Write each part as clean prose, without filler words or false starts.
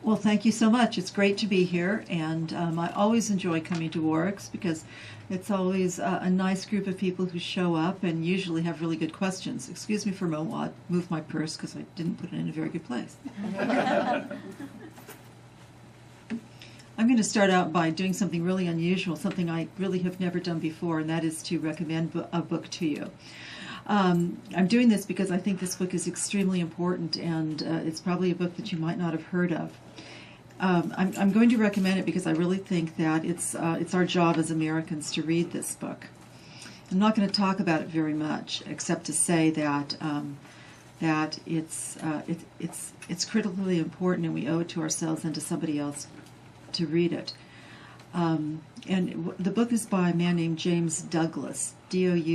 Well, thank you so much. It's great to be here, and I always enjoy coming to Warwick's because it's always a nice group of people who show up and usually have really good questions. Excuse me for a moment while I move my purse because I didn't put it in a very good place. I'm going to start out by doing something really unusual, something I really have never done before, and that is to recommend a book to you. I'm doing this because I think this book is extremely important, and it's probably a book that you might not have heard of. I'm going to recommend it because I really think that it's our job as Americans to read this book. I'm not going to talk about it very much, except to say that it's critically important, and we owe it to ourselves and to somebody else to read it. And the book is by a man named James Douglas, Douglass,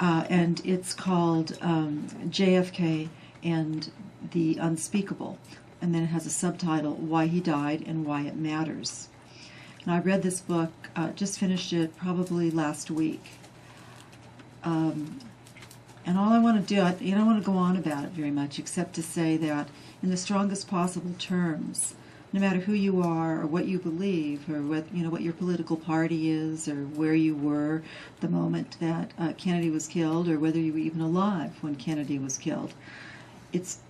and it's called JFK and the Unspeakable, and then it has a subtitle, Why He Died and Why It Matters. And I read this book, just finished it probably last week. And all I want to do, I don't want to go on about it very much, except to say that in the strongest possible terms, no matter who you are or what you believe or what your political party is or where you were the moment that Kennedy was killed or whether you were even alive when Kennedy was killed, it's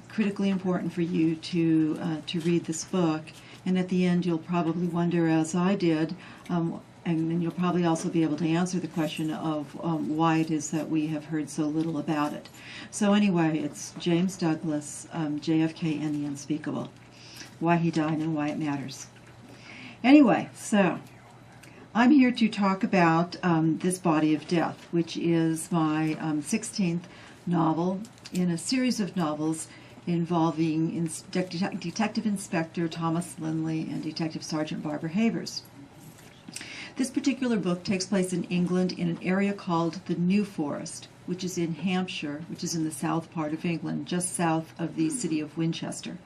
critically important for you to read this book. And at the end, you'll probably wonder, as I did, and then you'll probably also be able to answer the question of why it is that we have heard so little about it. So anyway, it's James Douglas, JFK and the Unspeakable, Why He Died and Why It Matters. Anyway, so I'm here to talk about This Body of Death, which is my 16th novel in a series of novels involving Detective Inspector Thomas Linley and Detective Sergeant Barbara Havers. This particular book takes place in England in an area called the New Forest, which is in Hampshire, which is in the south part of England, just south of the city of Winchester.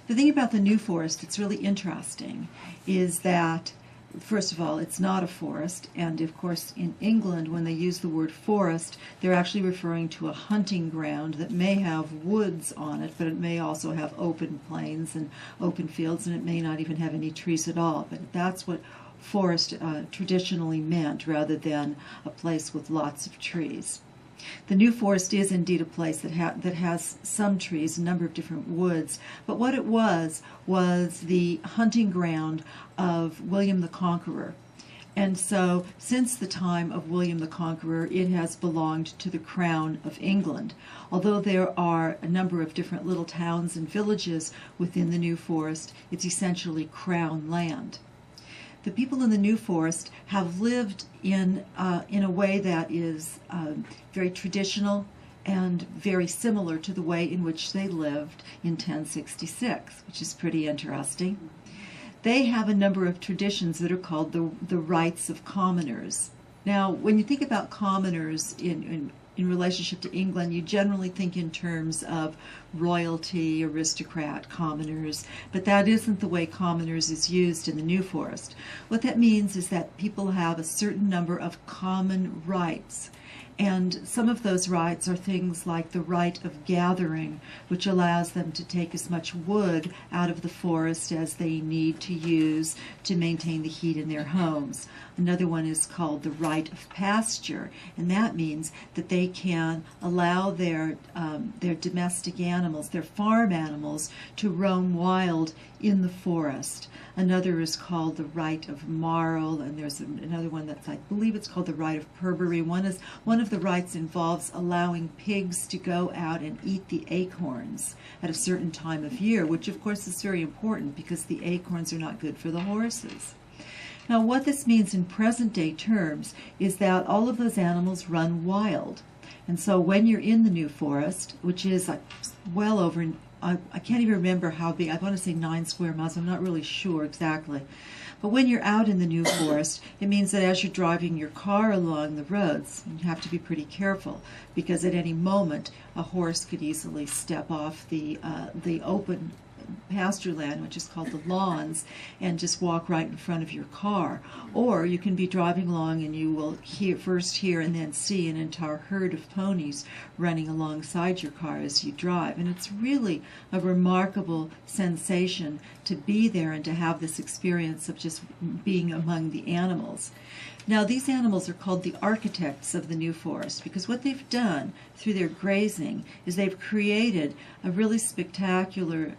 The thing about the New Forest that's really interesting is that, first of all, it's not a forest, and of course in England when they use the word forest, they're actually referring to a hunting ground that may have woods on it, but it may also have open plains and open fields, and it may not even have any trees at all. But that's what forest traditionally meant, rather than a place with lots of trees. The New Forest is indeed a place that has some trees, a number of different woods, but what it was the hunting ground of William the Conqueror. And so, since the time of William the Conqueror, it has belonged to the Crown of England. Although there are a number of different little towns and villages within the New Forest, it's essentially Crown land. The people in the New Forest have lived in a way that is very traditional and very similar to the way in which they lived in 1066, which is pretty interesting. They have a number of traditions that are called the rights of commoners. Now, when you think about commoners in relationship to England, you generally think in terms of royalty, aristocrat, commoners, but that isn't the way commoners is used in the New Forest. What that means is that people have a certain number of common rights, and some of those rights are things like the right of gathering, which allows them to take as much wood out of the forest as they need to use to maintain the heat in their homes. Another one is called the right of pasture, and that means that they can allow their domestic animals, their farm animals, to roam wild in the forest. Another is called the right of marl, and there's another one that's, I believe it's called the right of purbury. One of the rights involves allowing pigs to go out and eat the acorns at a certain time of year, which of course is very important because the acorns are not good for the horses. Now, what this means in present-day terms is that all of those animals run wild. And so when you're in the New Forest, which is well over, I can't even remember how big, I want to say 9 square miles, I'm not really sure exactly. But when you're out in the New Forest, it means that as you're driving your car along the roads, you have to be pretty careful, because at any moment a horse could easily step off the open pasture land, which is called the lawns, and just walk right in front of your car. Or you can be driving along and you will first hear and then see an entire herd of ponies running alongside your car as you drive. And it's really a remarkable sensation to be there and to have this experience of just being among the animals. Now, these animals are called the architects of the New Forest because what they've done through their grazing is they've created a really spectacular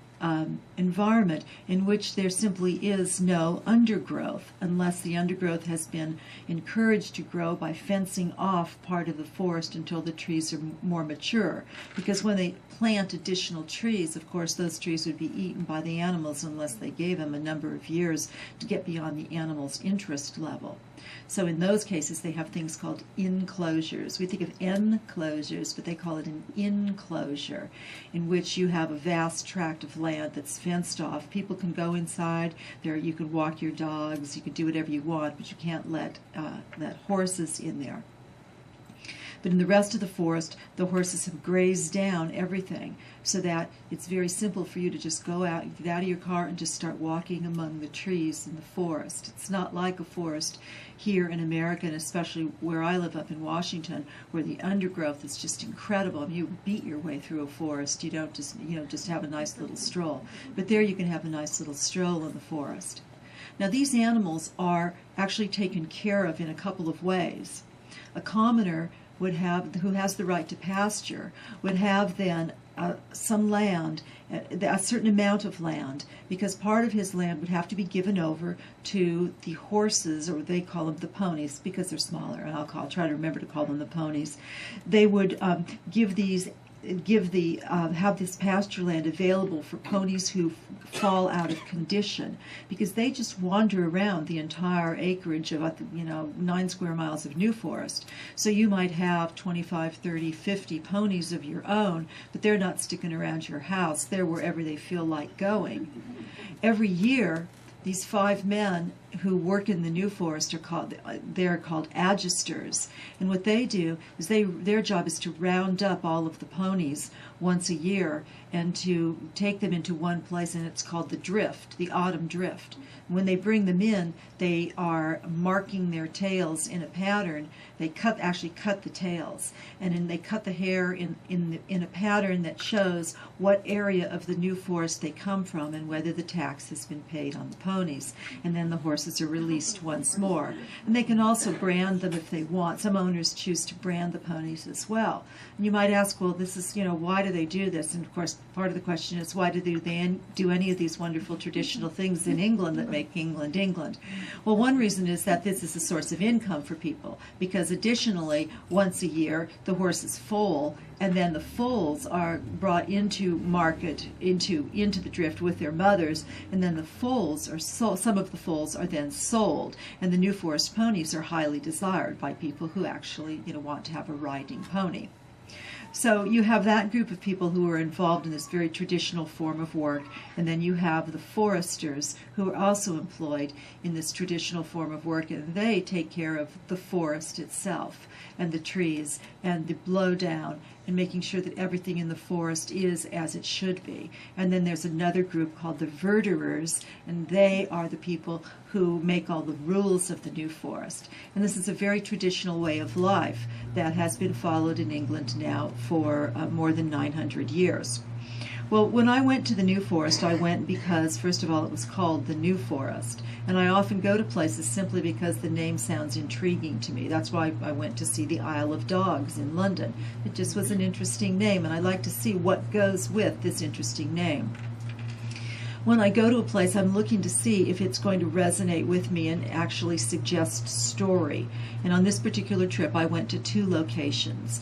environment in which there simply is no undergrowth, unless the undergrowth has been encouraged to grow by fencing off part of the forest until the trees are more mature. Because when they plant additional trees, of course, those trees would be eaten by the animals unless they gave them a number of years to get beyond the animal's interest level. So in those cases, they have things called enclosures. We think of enclosures, but they call it an enclosure, in which you have a vast tract of land that's fenced off. People can go inside there. You can walk your dogs. You can do whatever you want, but you can't let horses in there. But in the rest of the forest, the horses have grazed down everything so that it's very simple for you to just go out, get out of your car, and just start walking among the trees in the forest. It's not like a forest here in America, and especially where I live up in Washington, where the undergrowth is just incredible. I mean, you beat your way through a forest. You don't just have a nice little stroll. But there you can have a nice little stroll in the forest. Now, these animals are actually taken care of in a couple of ways. A commoner would have, who has the right to pasture, would have then some land, a certain amount of land, because part of his land would have to be given over to the horses, or they call them the ponies because they're smaller, and I'll try to remember to call them the ponies. They would have this pasture land available for ponies who fall out of condition, because they just wander around the entire acreage of 9 square miles of New Forest. So you might have 25, 30, 50 ponies of your own, but they're not sticking around your house. They're wherever they feel like going. Every year, these 5 men who work in the New Forest are called agisters, and what they do is their job is to round up all of the ponies once a year and to take them into one place, and it's called the drift, the autumn drift. When they bring them in, they are marking their tails in a pattern. They actually cut the tails, and then they cut the hair in a pattern that shows what area of the New Forest they come from and whether the tax has been paid on the ponies. And then the horses are released once more. And they can also brand them if they want. Some owners choose to brand the ponies as well. And you might ask, well, this is, why do they do this? And of course, part of the question is, why do they do any of these wonderful traditional things in England that make England England? Well, one reason is that this is a source of income for people, because additionally, once a year, the horses foal, and then the foals are brought into market, into the drift with their mothers, and then the foals are sold. Some of the foals are then sold, and the New Forest ponies are highly desired by people who actually want to have a riding pony. So you have that group of people who are involved in this very traditional form of work, and then you have the foresters who are also employed in this traditional form of work, and they take care of the forest itself and the trees and the blowdown and making sure that everything in the forest is as it should be. And then there's another group called the verderers, and they are the people who make all the rules of the New Forest. And this is a very traditional way of life that has been followed in England now for more than 900 years. Well, when I went to the New Forest, I went because, first of all, it was called the New Forest. And I often go to places simply because the name sounds intriguing to me. That's why I went to see the Isle of Dogs in London. It just was an interesting name, and I like to see what goes with this interesting name. When I go to a place, I'm looking to see if it's going to resonate with me and actually suggest story. And on this particular trip, I went to 2 locations.